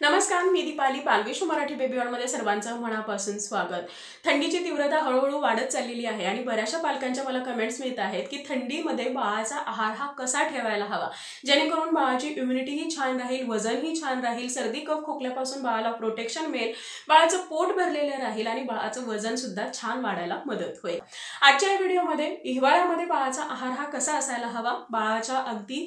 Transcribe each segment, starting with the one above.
नमस्कार, मी दीपाली. बालविश्व मराठी बेबी मध्ये सर्वांचं मनापासून स्वागत. थंडीची तीव्रता हळूहळू वाढत चाललेली आहे आणि बऱ्याचशा पालकांच्या मला कमेंट्स मिळत आहेत की थंडीमध्ये बाळाचा आहार हा कसा ठेवायला हवा जेणेकरून बाळाची इम्युनिटीही छान राहील, वजनही छान राहील, सर्दी कफ खोकल्यापासून बाळाला प्रोटेक्शन मिळेल, बाळाचं पोट भरलेलं राहील आणि बाळाचं वजन सुद्धा छान वाढायला मदत होईल. आजच्या या व्हिडिओमध्ये हिवाळ्यामध्ये बाळाचा आहार हा कसा असायला हवा, बाळाच्या अगदी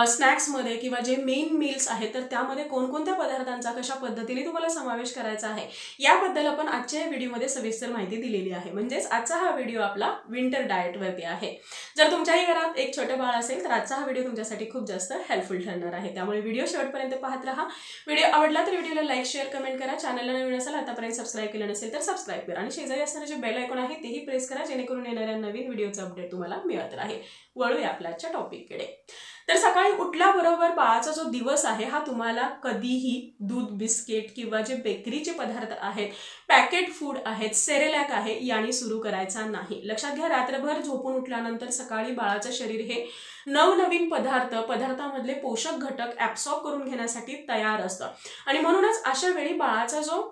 स्नॅक्समध्ये किंवा जे मेन मील्स आहेत तर त्यामध्ये कोणकोणत्या पदार्थांचा कशा पद्धतीने तुम्हाला समावेश करायचा आहे याबद्दल आपण आजच्या व्हिडिओमध्ये सविस्तर माहिती दिलेली आहे. म्हणजेच आजचा हा व्हिडिओ आपला विंटर डाएट वरती आहे. जर तुमच्याही घरात एक छोटे बाळ असेल तर आजचा हा व्हिडिओ तुमच्यासाठी खूप जास्त हेल्पफुल ठरणार आहे. त्यामुळे व्हिडिओ शेवटपर्यंत पाहत राहा. व्हिडिओ आवडला तर व्हिडिओला लाईक, शेअर, कमेंट करा. चॅनलला नवीन असेल आतापर्यंत सबस्क्राइब केलं नसेल तर सबस्क्राइब करा आणि शेजारी असणारे जे बेल आयकॉन आहे तेही प्रेस करा जेणेकरून येणाऱ्या नवीन व्हिडिओचा अपडेट तुम्हाला मिळत राहील. वळूया आपल्या आजच्या टॉपिककडे. तर सकाळी उठल्याबरोबर बाळाचा जो दिवस आहे हा तुम्हाला कधीही दूध, बिस्किट किंवा जे बेकरीचे पदार्थ आहेत, पॅकेट फूड आहेत, सेरेलॅक आहे याने सुरू करायचा नाही. लक्षात घ्या, रात्रभर झोपून उठल्यानंतर सकाळी बाळाचं शरीर हे नवनवीन पदार्थामधले पोषक घटक ऍब्सॉर्ब करून घेण्यासाठी तयार असतं आणि म्हणूनच अशा वेळी बाळाचा जो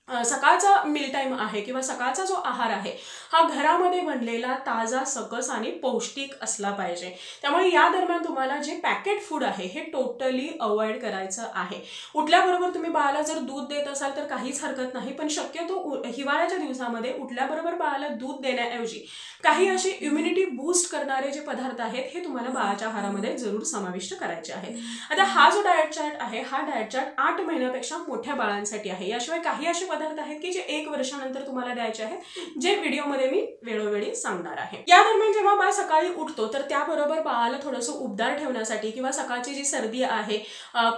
सकाळचा मील टाइम आहे किंवा सकाळचा जो आहार आहे हा घरामध्ये बनलेला ताजा, सकस आणि पौष्टिक असला पाहिजे. त्यामुळे या दरम्यान तुम्हाला जे पॅकेट फूड आहे हे टोटली अवॉइड करायचं आहे. उठल्याबरोबर तुम्ही बाळाला जर दूध देत असाल तर काहीच हरकत नाही, पण शक्यतो हिवाळ्याच्या दिवसामध्ये उठल्याबरोबर बाळाला दूध देण्याऐवजी काही असे इम्युनिटी बूस्ट करणारे जे पदार्थ आहेत हे तुम्हाला बाळाच्या आहारामध्ये जरूर समाविष्ट करायचे आहेत. आता हा जो डाएट चार्ट आहे हा डाएट चार्ट 8 महिन्यापेक्षा मोठ्या बाळांसाठी आहे. याशिवाय काही असे पदार्थ आहेत की जे 1 वर्षानंतर तुम्हाला द्यायचे आहेत, जे व्हिडिओमध्ये मी वेळोवेळी सांगणार आहे. या दरम्यान जेव्हा बाळ सकाळी उठतो तर त्याबरोबर बाळाला थोडंसं उबदार ठेवण्यासाठी किंवा सकाळची जी सर्दी आहे,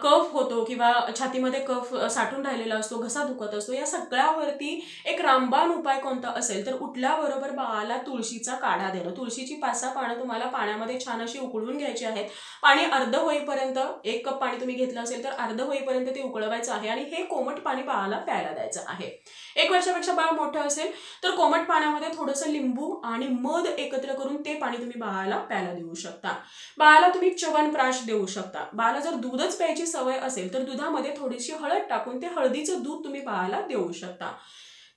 कफ होतो किंवा छातीमध्ये कफ साठून राहिलेला असतो, घसा दुखत असतो, या सगळ्यावरती एक रामबाण उपाय कोणता असेल तर उठल्याबरोबर बाळाला तुळशीचा काढा देणं. तुळशीची 5-6 पानं तुम्हाला पाण्यामध्ये छान अशी उकळून घ्यायची आहेत. पाणी अर्ध होईपर्यंत, 1 कप पाणी तुम्ही घेतलं असेल तर अर्ध होईपर्यंत ते उकळवायचं आहे आणि हे कोमट पाणी बाळाला प्यायला द्यायचं आहे. 1 वर्षापेक्षा बाळ मोठं असेल तर कोमट पाण्यामध्ये थोडंसं लिंबू आणि मध एकत्र करून ते पाणी तुम्ही बाळाला प्यायला देऊ शकता. बाळाला तुम्ही च्यवनप्राश देऊ शकता. बाळाला जर दूधच प्यायची सवय असेल तर दुधामध्ये थोडीशी हळद टाकून ते हळदीचं दूध तुम्ही बाळाला देऊ शकता.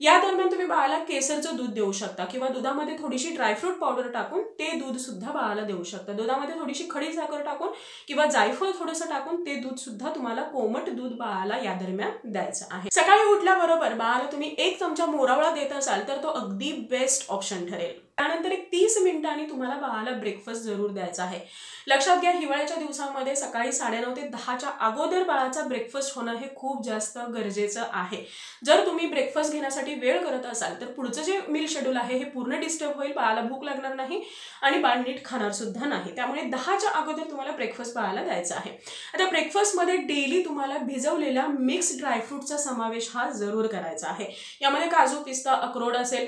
या दरम्यान तुम्ही बाळाला केसरचं दूध देऊ शकता किंवा दुधामध्ये थोडीशी ड्रायफ्रूट पावडर टाकून ते दूध सुद्धा बाळाला देऊ शकता. दुधामध्ये थोडीशी खडी साखर टाकून किंवा जायफळ थोडंसं टाकून ते दूध सुद्धा तुम्हाला कोमट दूध बाळाला या दरम्यान द्यायचं आहे. सकाळी उठल्याबरोबर बाळाला तुम्ही 1 चमचा मोरावळा देत असाल तर तो अगदी बेस्ट ऑप्शन ठरेल. त्यानंतर 30 मिनिटांनी तुम्हाला बाळाला ब्रेकफास्ट जरूर द्यायचा आहे. लक्षात घ्या, हिवाळ्याच्या दिवसामध्ये सकाळी 9:30 ते 10च्या अगोदर बाळाचा ब्रेकफास्ट होणं हे खूप जास्त गरजेचं आहे. जर तुम्ही ब्रेकफास्ट घेण्यासाठी वेळ करत असाल तर पुढचं जे मील शेड्यूल आहे हे पूर्ण डिस्टर्ब होईल, बाळाला भूक लागणार नाही आणि बाळ नीट खाणार सुद्धा नाही. त्यामुळे 10च्या अगोदर तुम्हाला ब्रेकफास्ट बाळाला द्यायचा आहे. आता ब्रेकफास्टमध्ये डेली तुम्हाला भिजवलेल्या मिक्स ड्रायफ्रूटचा समावेश हा जरूर करायचा आहे. यामध्ये काजू, पिस्ता, अक्रोड असेल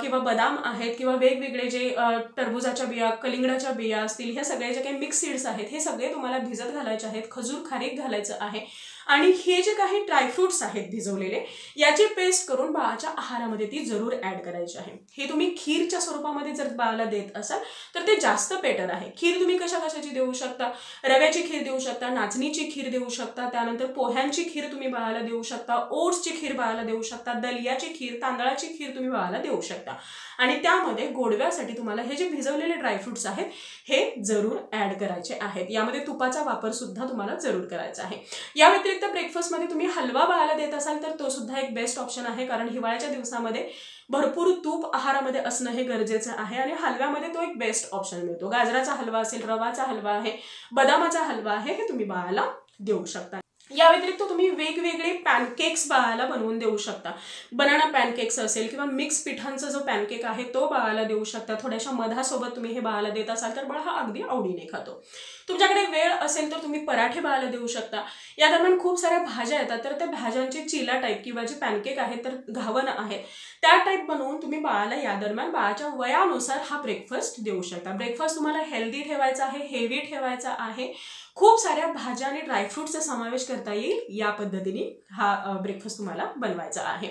किंवा बदाम आहेत किंवा वेगवेगळे जे टरबुजाच्या बिया, कलिंगडाच्या बिया असतील, हे सगळे जे काही मिक्स सीड्स आहेत हे सगळे तुम्हाला भिजत घालायचे आहेत. खजूर खारीक घालायचं आहे आणि हे जे काही ड्रायफ्रुट्स आहेत भिजवलेले याची पेस्ट करून बाळाच्या आहारामध्ये ती जरूर ऍड करायची आहे. हे तुम्ही खीरच्या स्वरूपामध्ये जर बाळाला देत असाल तर ते जास्त बेटर आहे. खीर तुम्ही कशाची देऊ शकता, रव्याची खीर देऊ शकता, नाचणीची खीर देऊ शकता, त्यानंतर पोह्यांची खीर तुम्ही बाळाला देऊ शकता, ओट्सची खीर बाळाला देऊ शकता, दलियाची खीर, तांदळाची खीर तुम्ही बाळाला देऊ शकता आणि त्यामध्ये गोडव्यासाठी तुम्हाला हे जे भिजवलेले ड्रायफ्रुट्स आहेत हे जरूर ऍड करायचे आहेत. यामध्ये तुपाचा वापर सुद्धा तुम्हाला जरूर करायचा आहे. या व्यतिरिक्त ब्रेकफास्टमध्ये तुम्ही हलवा बाळाला देत असाल तर तो सुद्धा एक बेस्ट ऑप्शन आहे, कारण हिवाळ्याच्या दिवसामध्ये भरपूर तूप आहारामध्ये असणं हे गरजेचं आहे आणि हलव्यामध्ये तो एक बेस्ट ऑप्शन मिळतो. गाजराचा हलवा असेल, रवाचा हलवा आहे, बदामाचा हलवा आहे, हे तुम्ही बाळाला देऊ शकता. या व्यतिरिक्त तुम्ही वेगवेगळे पॅनकेक्स बाळाला बनवून देऊ शकता. बनाना पॅनकेक्स असेल किंवा मिक्स पिठांचा जो पॅनकेक आहे तो बाळाला देऊ शकता. थोड्याशा मधासोबत तुम्ही हे बाळाला देत असाल तर बाळ हा अगदी आवडीने खातो. तुमच्याकडे वेळ असेल तर तुम्ही पराठे बाळाला देऊ शकता. या दरम्यान खूप साऱ्या भाज्या येतात तर त्या भाज्यांचे चिला टाईप किंवा जे पॅनकेक आहेत तर घावन आहेत त्या टाईप बनवून तुम्ही बाळाला या दरम्यान बाळाच्या वयानुसार हा ब्रेकफास्ट देऊ शकता. ब्रेकफास्ट तुम्हाला हेल्दी ठेवायचा आहे, हेवी ठेवायचा आहे, खूप साऱ्या भाज्या आणि ड्रायफ्रुट्सचा समावेश करता येईल या पद्धतीने हा ब्रेकफास्ट तुम्हाला बनवायचा आहे.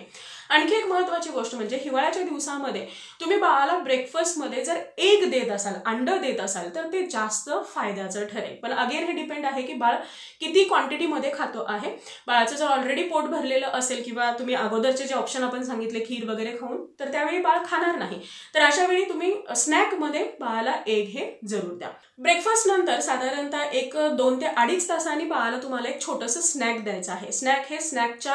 आणखी एक महत्त्वाची गोष्ट म्हणजे हिवाळ्याच्या दिवसामध्ये तुम्ही बाळाला ब्रेकफास्टमध्ये जर एग देत असाल, अंडं देत असाल तर ते जास्त फायद्याचं ठरेल. पण अगेन हे डिपेंड आहे की बाळ किती क्वांटिटीमध्ये खातो आहे. बाळाचं जर ऑलरेडी पोट भरलेलं असेल किंवा तुम्ही अगोदरचे जे ऑप्शन आपण सांगितले खीर वगैरे खाऊन, तर त्यावेळी बाळ खाणार नाही. तर अशा वेळी तुम्ही स्नॅकमध्ये बाळाला एग हे जरूर द्या. ब्रेकफास्ट नंतर साधारणतः 2 ते 2.5 तासांनी बाळाला तुम्हाला एक छोटंसं स्नॅक द्यायचं आहे. स्नॅक हे स्नॅकच्या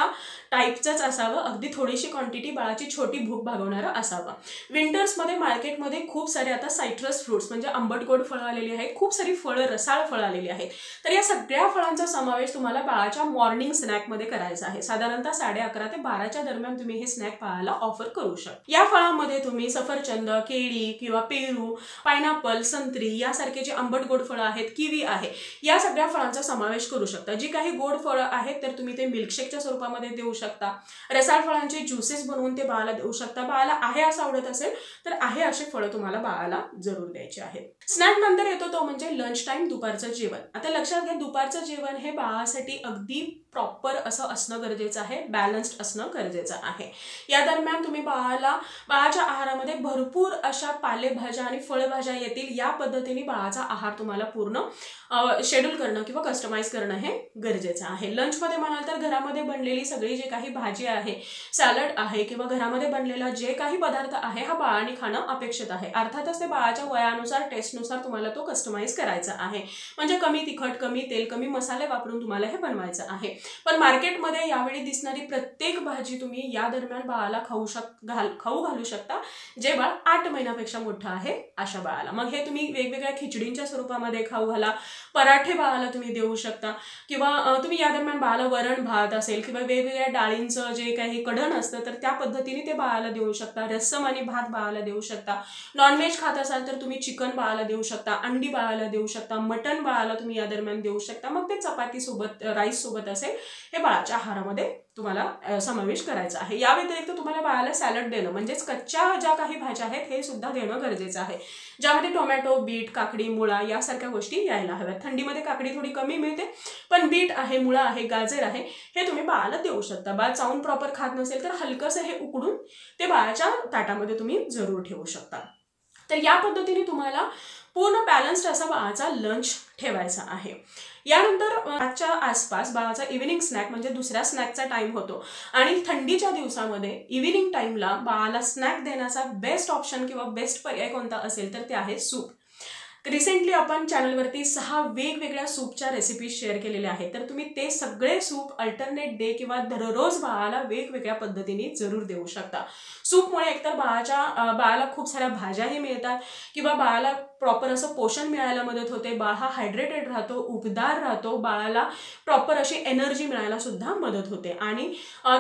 टाईपचंच असावं, अगदी थोडीशी क्वांटिटी, बाळाची छोटी भूक भागवणारं असावं. विंटर्समध्ये मार्केटमध्ये खूप सारे आता सायट्रस फ्रुट्स म्हणजे आंबट गोड फळं आलेली आहेत, खूप सारी फळं, रसाळ फळं आलेली आहेत. तर या सगळ्या फळांचा समावेश तुम्हाला बाळाच्या मॉर्निंग स्नॅकमध्ये करायचा आहे. साधारणतः 11:30 ते 12च्या दरम्यान तुम्ही हे स्नॅक बाळाला ऑफर करू शकता. या फळांमध्ये तुम्ही सफरचंद, केळी किंवा पेरू, पायनॅपल, संत्री यासारखे जे आंबट गोड फळं आहेत, किवी आहे, या सगळ्या फळांचा समावेश करू शकता. जी काही गोड फळं आहेत तर तुम्ही ते मिल्कशेकच्या स्वरूपामध्ये देऊ शकता. रसाळ फळांचे ज्युसेस बनवून ते बाळाला देऊ शकता. बाळाला आहे असं आवडत असेल तर आहे असे फळं तुम्हाला बाळाला जरूर द्यायचे आहेत. स्नॅक नंतर येतो तो म्हणजे लंच टाइम, दुपारचं जेवण. आता लक्षात घ्या, दुपारचं जेवण हे बाळासाठी अगदी प्रॉपर असं असणं गरजेचं आहे, बॅलन्स्ड असणं गरजेचं आहे. या दरम्यान तुम्ही बाळाच्या आहारामध्ये भरपूर अशा पालेभाज्या आणि फळभाज्या येतील, या पद्धतीने बाळाचा आहार तुम्हाला पूर्ण शेड्यूल करणं किंवा कस्टमाइज करणं हे गरजेचं आहे. लंचमध्ये म्हणाल तर घरामध्ये बनलेली सगळी जे काही भाजी आहे, सॅलड आहे किंवा घरामध्ये बनलेला जे काही पदार्थ आहे हा बाळाने खाणं अपेक्षित आहे. अर्थातच ते बाळाच्या वयानुसार, टेस्टनुसार तुम्हाला तो कस्टमाइज करायचा आहे. म्हणजे कमी तिखट, कमी तेल, कमी मसाले वापरून तुम्हाला हे बनवायचं आहे. पण मार्केटमध्ये यावेळी दिसणारी प्रत्येक भाजी तुम्ही या दरम्यान बाळाला खाऊ घालू शकता, जे बाळ 8 महिन्यापेक्षा मोठं आहे अशा बाळाला. मग हे तुम्ही वेगवेगळ्या खिचडींच्या स्वरूपामध्ये खाऊ घाला, पराठे बाळाला तुम्ही देऊ शकता किंवा तुम्ही या दरम्यान बाळाला वरण भात असेल किंवा वेगवेगळ्या डाळींचं जे काही कढण असतं तर त्या पद्धतीने ते बाळाला देऊ शकता. रस्सम आणि भात बाळाला देऊ शकता. नॉनव्हेज खात असाल तर तुम्ही चिकन बाळाला देऊ शकता, अंडी बाळाला देऊ शकता, मटण बाळाला तुम्ही या दरम्यान देऊ शकता. मग ते चपाती सोबत, राईस सोबत असेल हे बाळाच्या आहारामध्ये तुम्हाला समावेश करायचा आहे. या व्यतिरिक्त तुम्हाला बाळाला सॅलड देणं म्हणजेच कच्च्या ज्या काही भाज्या आहेत हे सुद्धा देणं गरजेचं आहे, ज्यामध्ये टोमॅटो, बीट, काकडी, मुळा यासारख्या गोष्टी यायला हव्यात. थंडीमध्ये काकडी थोडी कमी मिळते, पण बीट आहे, मुळा आहे, गाजर आहे, हे तुम्ही बाळाला देऊ शकता. बाळ चावून प्रॉपर खात नसेल तर हलकंसं हे उकडून ते बाळाच्या ताटामध्ये तुम्ही जरूर ठेवू शकता. तर या पद्धतीने तुम्हाला पूर्ण बॅलन्स्ड असा बाळाचा लंच ठेवायचा आहे. यानंतर 5च्या आसपास बाळाचा इव्हिनिंग स्नॅक म्हणजे दुसऱ्या स्नॅकचा टाइम होतो आणि थंडीच्या दिवसामध्ये इव्हिनिंग टाइमला बाळाला स्नॅक देण्याचा बेस्ट ऑप्शन किंवा बेस्ट पर्याय कोणता असेल तर ते आहे सूप. रिसेंटली आपण चॅनलवरती 6 वेगवेगळ्या सूपच्या रेसिपीज शेअर केलेल्या आहेत, तर तुम्ही ते सगळे सूप अल्टरनेट डे किंवा दररोज बाळाला वेगवेगळ्या पद्धतीने जरूर देऊ शकता. सूपमुळे एकतर बाळाला खूप साऱ्या भाज्याही मिळतात किंवा बाळाला प्रॉपर असं पोषण मिळायला मदत होते, बाळ हा हायड्रेटेड राहतो, उबदार राहतो, बाळाला प्रॉपर अशी एनर्जी मिळायला सुद्धा मदत होते आणि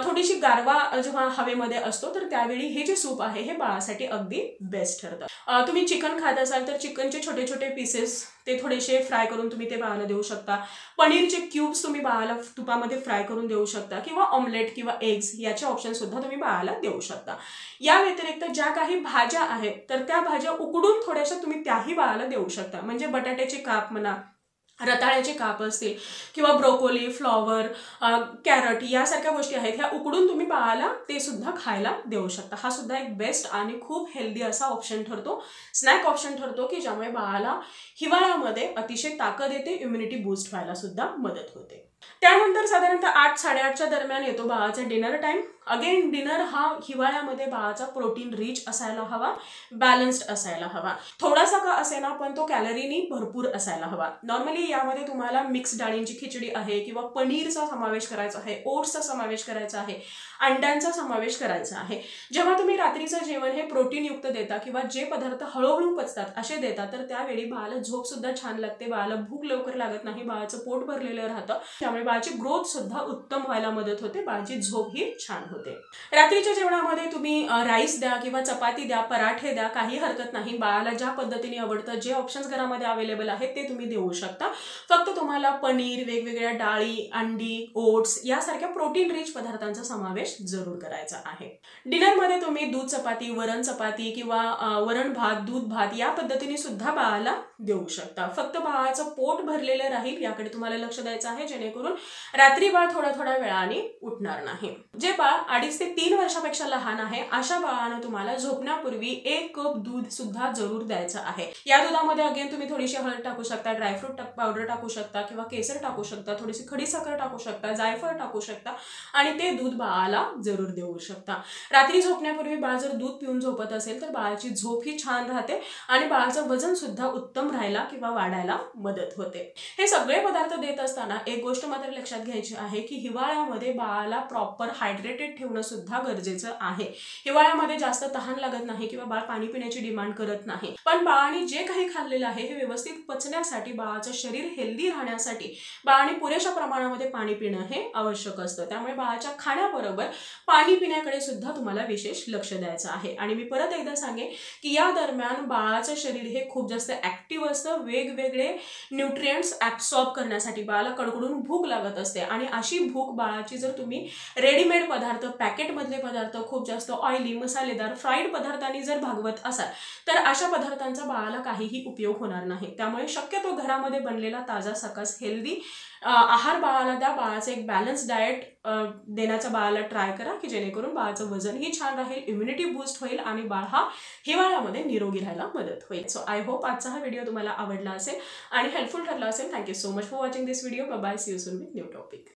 थोडीशी गारवा जेव्हा हवेमध्ये असतो तर त्यावेळी हे जे सूप आहे हे बाळासाठी अगदी बेस्ट ठरतं. तुम्ही चिकन खात असाल तर चिकनचे छोटे छोटे पीसेस ते थोडेसे फ्राय करून तुम्ही ते बाळाला देऊ शकता. पनीरचे क्यूब्स तुम्ही बाळाला तुपामध्ये फ्राय करून देऊ शकता किंवा ऑमलेट किंवा एग्स याचे ऑप्शन सुद्धा तुम्ही बाळाला देऊ शकता. या व्यतिरिक्त ज्या काही भाज्या आहेत तर त्या भाज्या उकडून थोड्याशा तुम्ही त्याही बाळाला देऊ शकता. म्हणजे बटाट्याचे काप म्हणा, रताळ्याचे काप असतील किंवा ब्रोकोली, फ्लॉवर, कॅरट यासारख्या गोष्टी आहेत, ह्या उकडून तुम्ही बाळाला ते सुद्धा खायला देऊ शकता. हा सुद्धा एक बेस्ट आणि खूप हेल्दी असा ऑप्शन ठरतो, स्नॅक ऑप्शन ठरतो की ज्यामुळे बाळाला हिवाळ्यामध्ये अतिशय ताकद येते, इम्युनिटी बूस्ट व्हायला सुद्धा मदत होते. त्यानंतर साधारणतः 8-8:30च्या दरम्यान येतो बाळाचा डिनर टाइम. अगेन डिनर हा हिवाळ्यामध्ये बाळाचा प्रोटीन रिच असायला हवा, बॅलन्स्ड असायला हवा. थोडासा का असेना पण तो कॅलरीनी भरपूर असायला हवा. नॉर्मली यामध्ये तुम्हाला मिक्स डाळींची खिचडी आहे किंवा पनीरचा समावेश करायचा आहे, ओट्सचा समावेश करायचा आहे, अंड्यांचा समावेश करायचा आहे. जेव्हा तुम्ही रात्रीचं जेवण हे प्रोटीनयुक्त देता किंवा जे पदार्थ हळूहळू पचतात असे देता तर त्यावेळी बाळाला झोप सुद्धा छान लागते, बाळाला भूक लवकर लागत नाही, बाळाचं पोट भरलेलं राहतं, त्यामुळे बाळाची ग्रोथ सुद्धा उत्तम व्हायला मदत होते, बाळाची झोप ही छान होते. रात्रीच्या जेवणामध्ये तुम्ही राईस द्या किंवा चपाती द्या, पराठे द्या, काही हरकत नाही. बाळाला ज्या पद्धतीने आवडतं, जे ऑप्शन्स घरामध्ये अवेलेबल आहेत ते तुम्ही देऊ शकता. फक्त तुम्हाला पनीर, वेगवेगळ्या डाळी, अंडी, ओट्स यासारख्या प्रोटीन रिच पदार्थांचा समावेश जरूर करायचा आहे. डिनरमध्ये तुम्ही दूध चपाती, वरण चपाती किंवा वरण भात, दूध भात या पद्धतीने सुद्धा बाळाला देऊ शकता. फक्त बाळाचं पोट भरलेलं राहील याकडे तुम्हाला लक्ष द्यायचं आहे, जेणेकरून रात्री बाळ थोड्या थोड्या वेळाने उठणार नाही. जे बाळ 2.5 ते 3 वर्षापेक्षा लहान आहे अशा बाळानं तुम्हाला झोपण्यापूर्वी 1 कप दूध सुद्धा जरूर द्यायचं आहे. या दुधामध्ये अगेन तुम्ही थोडीशी हळद टाकू शकता, ड्रायफ्रूट पावडर टाकू शकता किंवा केसर टाकू शकता, थोडीशी खडीसाखर टाकू शकता, जायफळ टाकू शकता आणि ते दूध बाळाला जरूर देऊ शकता. रात्री झोपण्यापूर्वी बाळ जर दूध पिऊन झोपत असेल तर बाळाची झोप ही छान राहते आणि बाळाचं वजन सुद्धा उत्तम राहायला किंवा वाढायला मदत होते. हे सगळे पदार्थ देत असताना एक गोष्ट मात्र लक्षात घ्यायची आहे की हिवाळ्यामध्ये बाळाला प्रॉपर हायड्रेटेड ठेवणं सुद्धा गरजेचं आहे. हिवाळ्यामध्ये जास्त तहान लागत नाही किंवा बाळ पाणी पिण्याची डिमांड करत नाही, पण बाळाने जे काही खाल्लेलं आहे हे व्यवस्थित पचण्यासाठी, बाळाचं शरीर हेल्दी राहण्यासाठी बाळाने पुरेशा प्रमाणामध्ये पाणी पिणं हे आवश्यक असतं. त्यामुळे बाळाच्या खाण्याबरोबर पाणी पिण्याकडे सुद्धा तुम्हाला विशेष लक्ष द्यायचं आहे. आणि मी परत एकदा सांगेन की या दरम्यान बाळाचं शरीर हे खूप जास्त ऍक्टिव्ह असतं, वेगवेगळे न्यूट्रिएंट्स ऍब्सॉर्ब करण्यासाठी. बाळाला कडकडून भूक लागत असते आणि अशी भूक बाळाची जर तुम्ही रेडीमेड पदार्थ, पॅकेटमधले पदार्थ, खूप जास्त ऑइली, मसालेदार, फ्राईड पदार्थांनी जर भागवत असाल तर अशा पदार्थांचा बाळाला काहीही उपयोग होणार नाही. त्यामुळे शक्यतो घरामध्ये बनलेला ताजा सकस हेल्दी आहार बाळाला द्या. बाळाचं एक बॅलन्स डाएट देण्याचा बाळाला ट्राय करा की जेणेकरून बाळाचं वजनही छान राहील, इम्युनिटी बूस्ट होईल आणि बाळ हा हिवाळ्यामध्ये निरोगी राहायला मदत होईल. सो आय होप आजचा हा व्हिडिओ तुम्हाला आवडला असेल आणि हेल्पफुल ठरला असेल. Thank you so much for watching this video. Bye bye. See you soon with new topic.